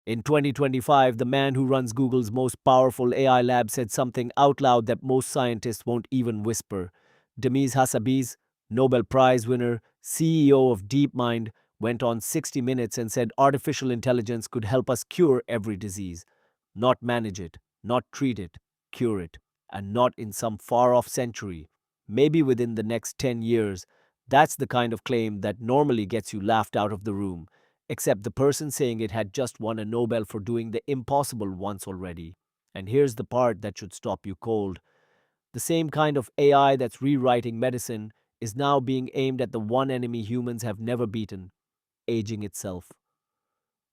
In 2025, the man who runs Google's most powerful AI lab said something out loud that most scientists won't even whisper. Demis Hassabis, Nobel Prize winner, CEO of DeepMind, went on 60 Minutes and said artificial intelligence could help us cure every disease. Not manage it, not treat it, cure it, and not in some far off century. Maybe within the next 10 years. That's the kind of claim that normally gets you laughed out of the room, except the person saying it had just won a Nobel for doing the impossible once already. And here's the part that should stop you cold. The same kind of AI that's rewriting medicine is now being aimed at the one enemy humans have never beaten: aging itself.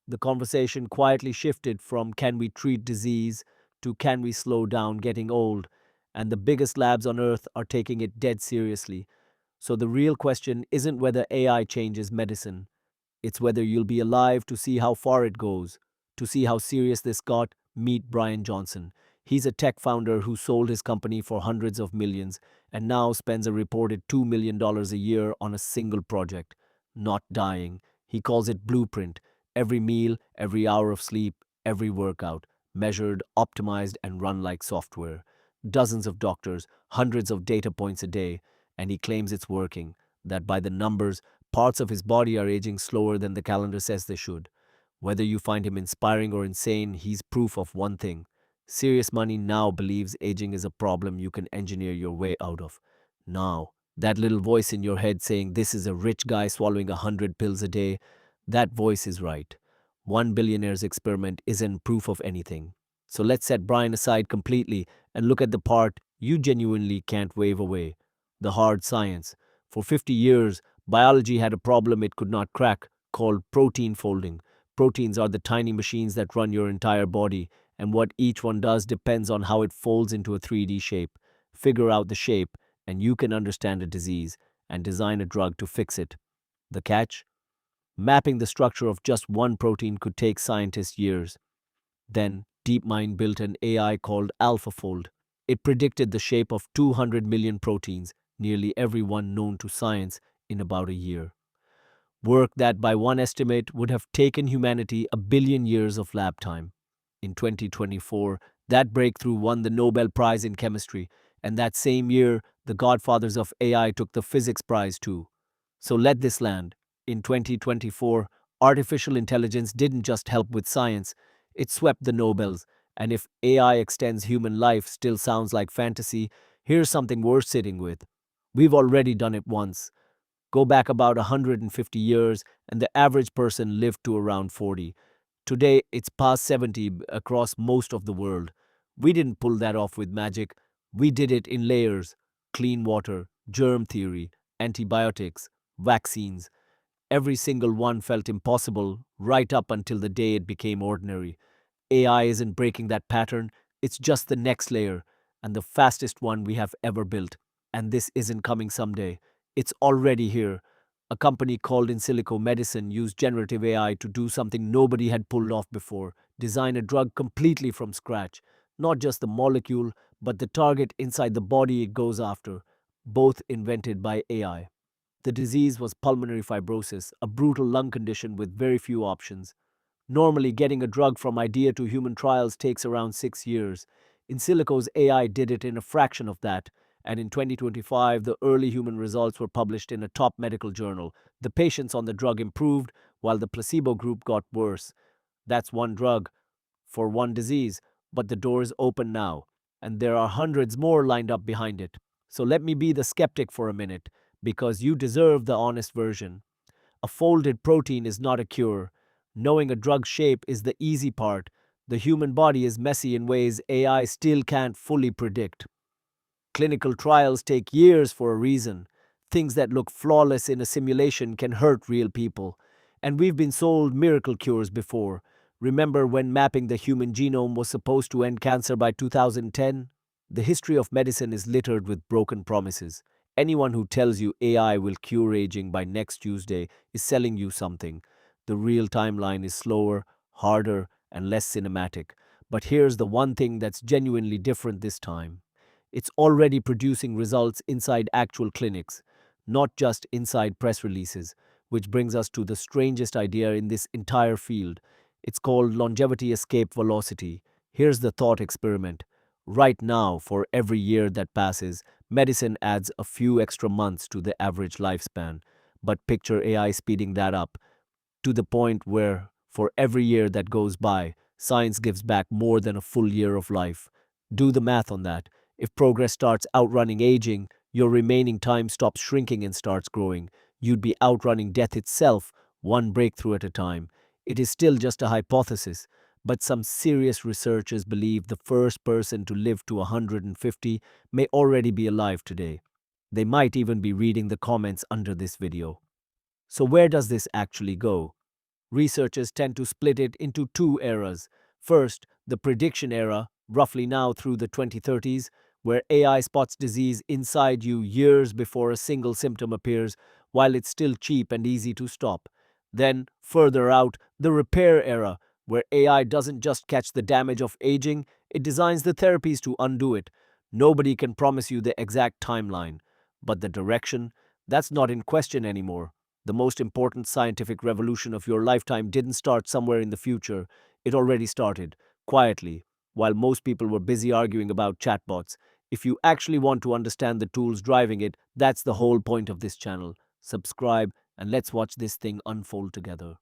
The conversation quietly shifted from can we treat disease to can we slow down getting old, and the biggest labs on earth are taking it dead seriously. So the real question isn't whether AI changes medicine, it's whether you'll be alive to see how far it goes, to see how serious this got. Meet Brian Johnson. He's a tech founder who sold his company for hundreds of millions and now spends a reported $2 million a year on a single project. Not dying. He calls it Blueprint. Every meal, every hour of sleep, every workout, measured, optimized, and run like software. Dozens of doctors, hundreds of data points a day, and he claims it's working. That by the numbers, parts of his body are aging slower than the calendar says they should. Whether you find him inspiring or insane, he's proof of one thing. Serious money now believes aging is a problem you can engineer your way out of. Now, that little voice in your head saying this is a rich guy swallowing 100 pills a day, that voice is right. One billionaire's experiment isn't proof of anything. So let's set Brian aside completely and look at the part you genuinely can't wave away: the hard science. For 50 years, biology had a problem it could not crack, called protein folding. Proteins are the tiny machines that run your entire body, and what each one does depends on how it folds into a 3D shape. Figure out the shape, and you can understand a disease and design a drug to fix it. The catch? Mapping the structure of just one protein could take scientists years. Then, DeepMind built an AI called AlphaFold. It predicted the shape of 200 million proteins, nearly every one known to science, in about a year. Work that, by one estimate, would have taken humanity a billion years of lab time. In 2024, that breakthrough won the Nobel Prize in Chemistry, and that same year, the godfathers of AI took the Physics Prize too. So let this land. In 2024, artificial intelligence didn't just help with science, it swept the Nobels. And if AI extends human life still sounds like fantasy, here's something worth sitting with. We've already done it once. Go back about 150 years, and the average person lived to around 40. Today, it's past 70 across most of the world. We didn't pull that off with magic. We did it in layers: clean water, germ theory, antibiotics, vaccines. Every single one felt impossible right up until the day it became ordinary. AI isn't breaking that pattern, it's just the next layer, and the fastest one we have ever built. And this isn't coming someday, it's already here. A company called In Silico Medicine used generative AI to do something nobody had pulled off before: design a drug completely from scratch. Not just the molecule, but the target inside the body it goes after, both invented by AI. The disease was pulmonary fibrosis, a brutal lung condition with very few options. Normally, getting a drug from idea to human trials takes around 6 years. In Silico's AI did it in a fraction of that, and in 2025, the early human results were published in a top medical journal. The patients on the drug improved, while the placebo group got worse. That's one drug for one disease, but the door is open now, and there are hundreds more lined up behind it. So let me be the skeptic for a minute, because you deserve the honest version. A folded protein is not a cure. Knowing a drug's shape is the easy part. The human body is messy in ways AI still can't fully predict. Clinical trials take years for a reason. Things that look flawless in a simulation can hurt real people. And we've been sold miracle cures before. Remember when mapping the human genome was supposed to end cancer by 2010? The history of medicine is littered with broken promises. Anyone who tells you AI will cure aging by next Tuesday is selling you something. The real timeline is slower, harder, and less cinematic. But here's the one thing that's genuinely different this time: it's already producing results inside actual clinics, not just inside press releases, which brings us to the strangest idea in this entire field. It's called longevity escape velocity. Here's the thought experiment. Right now, for every year that passes, medicine adds a few extra months to the average lifespan. But picture AI speeding that up to the point where, for every year that goes by, science gives back more than a full year of life. Do the math on that. If progress starts outrunning aging, your remaining time stops shrinking and starts growing. You'd be outrunning death itself, one breakthrough at a time. It is still just a hypothesis, but some serious researchers believe the first person to live to 150 may already be alive today. They might even be reading the comments under this video. So, where does this actually go? Researchers tend to split it into two eras. First, the prediction era, roughly now through the 2030s, where AI spots disease inside you years before a single symptom appears, while it's still cheap and easy to stop. Then, further out, the repair era, where AI doesn't just catch the damage of aging, it designs the therapies to undo it. Nobody can promise you the exact timeline, but the direction, that's not in question anymore. The most important scientific revolution of your lifetime didn't start somewhere in the future. It already started, quietly, while most people were busy arguing about chatbots. If you actually want to understand the tools driving it, that's the whole point of this channel. Subscribe and let's watch this thing unfold together.